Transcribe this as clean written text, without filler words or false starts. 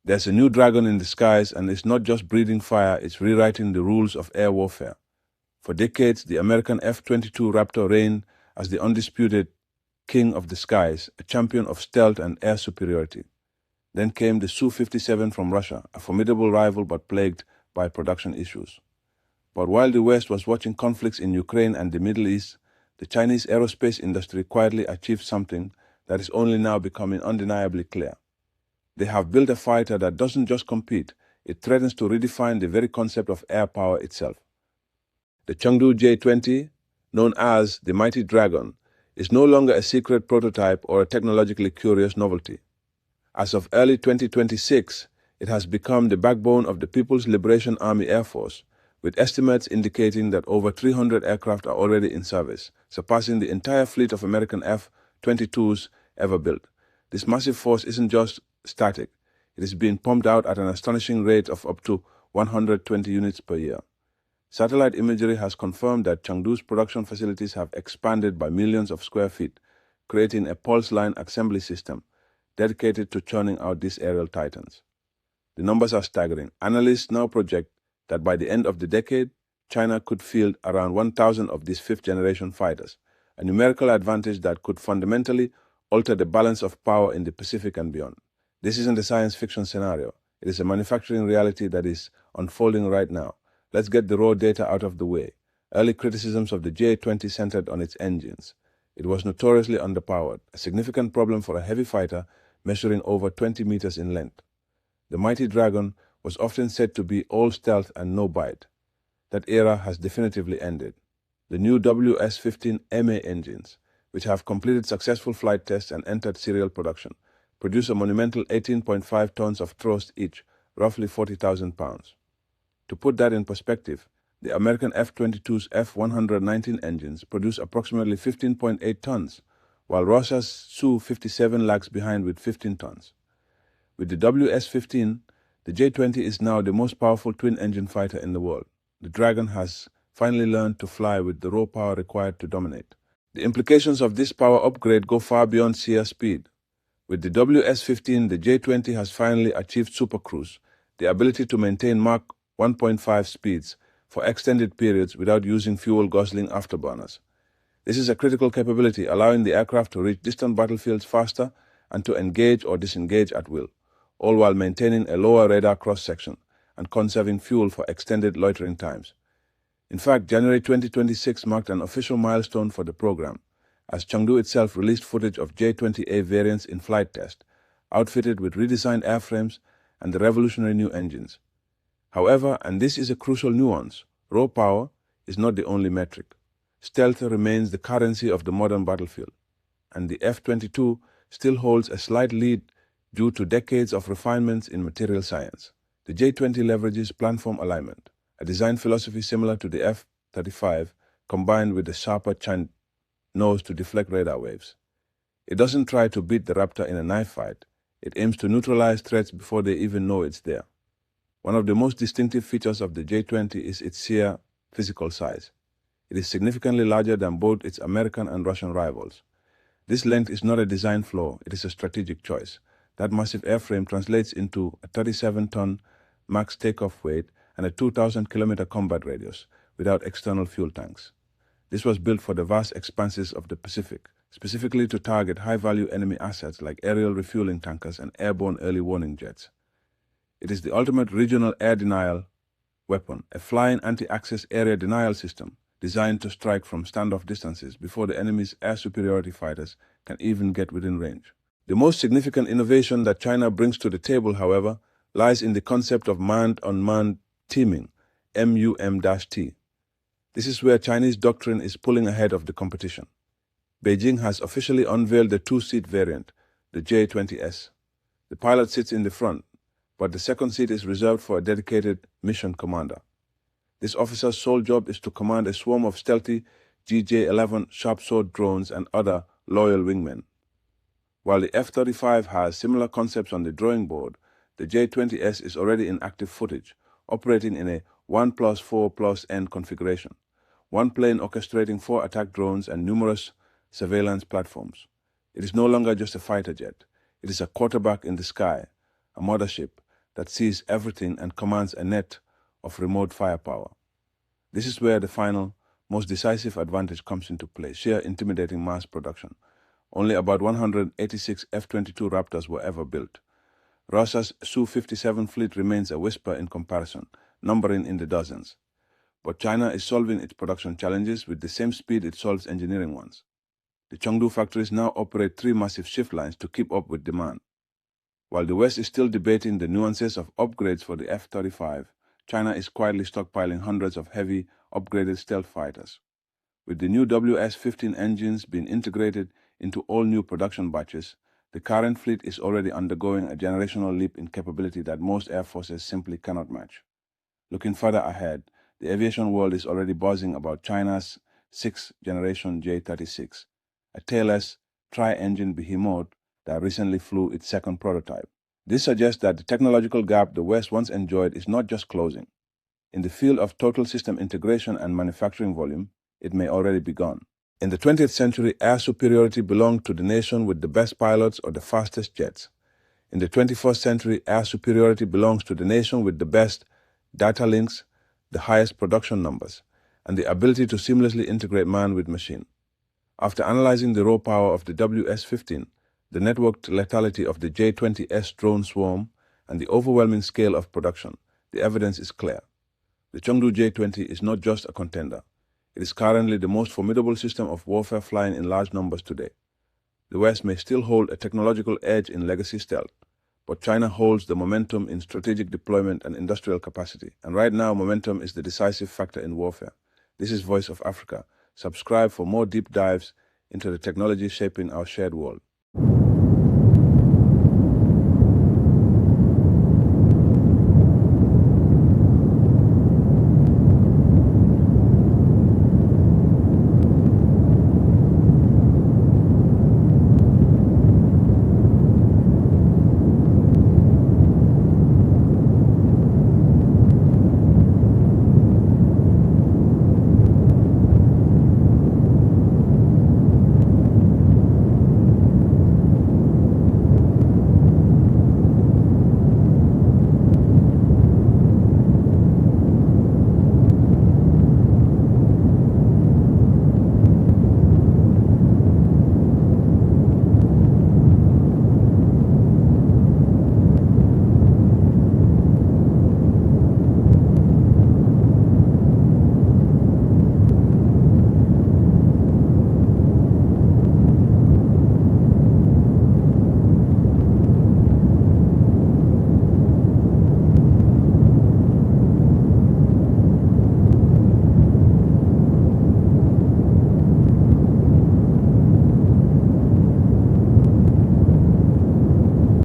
There's a new dragon in the skies, and it's not just breathing fire, it's rewriting the rules of air warfare. For decades, the American F-22 Raptor reigned as the undisputed king of the skies, a champion of stealth and air superiority. Then came the Su-57 from Russia, a formidable rival but plagued by production issues. But while the West was watching conflicts in Ukraine and the Middle East, the Chinese aerospace industry quietly achieved something that is only now becoming undeniably clear. They have built a fighter that doesn't just compete, it threatens to redefine the very concept of air power itself. The Chengdu J-20, known as the Mighty Dragon, is no longer a secret prototype or a technologically curious novelty. As of early 2026, it has become the backbone of the People's Liberation Army Air Force, with estimates indicating that over 300 aircraft are already in service, surpassing the entire fleet of American F-22s ever built. This massive force isn't just static. It is being pumped out at an astonishing rate of up to 120 units per year. Satellite imagery has confirmed that Chengdu's production facilities have expanded by millions of square feet, creating a pulse line assembly system dedicated to churning out these aerial titans. The numbers are staggering. Analysts now project that by the end of the decade, China could field around 1,000 of these fifth-generation fighters, a numerical advantage that could fundamentally alter the balance of power in the Pacific and beyond. This isn't a science fiction scenario. It is a manufacturing reality that is unfolding right now. Let's get the raw data out of the way. Early criticisms of the J-20 centered on its engines. It was notoriously underpowered, a significant problem for a heavy fighter measuring over 20 meters in length. The Mighty Dragon was often said to be all stealth and no bite. That era has definitively ended. The new WS-15 Emei engines, which have completed successful flight tests and entered serial production, produce a monumental 18.5 tons of thrust each, roughly 40,000 pounds. To put that in perspective, the American F-22's F-119 engines produce approximately 15.8 tons, while Russia's Su-57 lags behind with 15 tons. With the WS-15, the J-20 is now the most powerful twin-engine fighter in the world. The Dragon has finally learned to fly with the raw power required to dominate. The implications of this power upgrade go far beyond sheer speed. With the WS-15, the J-20 has finally achieved Supercruise, the ability to maintain Mach 1.5 speeds for extended periods without using fuel-guzzling afterburners. This is a critical capability, allowing the aircraft to reach distant battlefields faster and to engage or disengage at will, all while maintaining a lower radar cross-section and conserving fuel for extended loitering times. In fact, January 2026 marked an official milestone for the program, as Chengdu itself released footage of J-20A variants in flight test, outfitted with redesigned airframes and the revolutionary new engines. However, and this is a crucial nuance, raw power is not the only metric. Stealth remains the currency of the modern battlefield, and the F-22 still holds a slight lead due to decades of refinements in material science. The J-20 leverages platform alignment, a design philosophy similar to the F-35, combined with a sharper nose to deflect radar waves. It doesn't try to beat the Raptor in a knife fight. It aims to neutralize threats before they even know it's there. One of the most distinctive features of the J-20 is its sheer physical size. It is significantly larger than both its American and Russian rivals. This length is not a design flaw, it is a strategic choice. That massive airframe translates into a 37-ton max takeoff weight and a 2,000-kilometer combat radius without external fuel tanks. This was built for the vast expanses of the Pacific, specifically to target high-value enemy assets like aerial refueling tankers and airborne early warning jets. It is the ultimate regional air denial weapon, a flying anti-access area denial system designed to strike from standoff distances before the enemy's air superiority fighters can even get within range. The most significant innovation that China brings to the table, however, lies in the concept of manned-unmanned teaming, MUM-T. This is where Chinese doctrine is pulling ahead of the competition. Beijing has officially unveiled the two-seat variant, the J-20S. The pilot sits in the front, but the second seat is reserved for a dedicated mission commander. This officer's sole job is to command a swarm of stealthy GJ-11 sharp-sword drones and other loyal wingmen. While the F-35 has similar concepts on the drawing board, the J-20S is already in active footage, operating in a 1+4+N configuration, one plane orchestrating 4 attack drones and numerous surveillance platforms. It is no longer just a fighter jet. It is a quarterback in the sky, a mothership, that sees everything and commands a net of remote firepower. This is where the final, most decisive advantage comes into play: sheer intimidating mass production. Only about 186 F-22 Raptors were ever built. Russia's Su-57 fleet remains a whisper in comparison, numbering in the dozens. But China is solving its production challenges with the same speed it solves engineering ones. The Chengdu factories now operate 3 massive shift lines to keep up with demand. While the West is still debating the nuances of upgrades for the F-35, China is quietly stockpiling hundreds of heavy, upgraded stealth fighters. With the new WS-15 engines being integrated into all new production batches, the current fleet is already undergoing a generational leap in capability that most air forces simply cannot match. Looking further ahead, the aviation world is already buzzing about China's 6th-generation J-36, a tailless, tri-engine behemoth that recently flew its second prototype. This suggests that the technological gap the West once enjoyed is not just closing. In the field of total system integration and manufacturing volume, it may already be begun. In the 20th century, air superiority belonged to the nation with the best pilots or the fastest jets. In the 21st century, air superiority belongs to the nation with the best data links, the highest production numbers, and the ability to seamlessly integrate man with machine. After analyzing the raw power of the WS-15, the networked lethality of the J-20s drone swarm, and the overwhelming scale of production, the evidence is clear. The Chengdu J-20 is not just a contender. It is currently the most formidable system of warfare flying in large numbers today. The West may still hold a technological edge in legacy stealth, but China holds the momentum in strategic deployment and industrial capacity. And right now, momentum is the decisive factor in warfare. This is Voice of Africa. Subscribe for more deep dives into the technology shaping our shared world.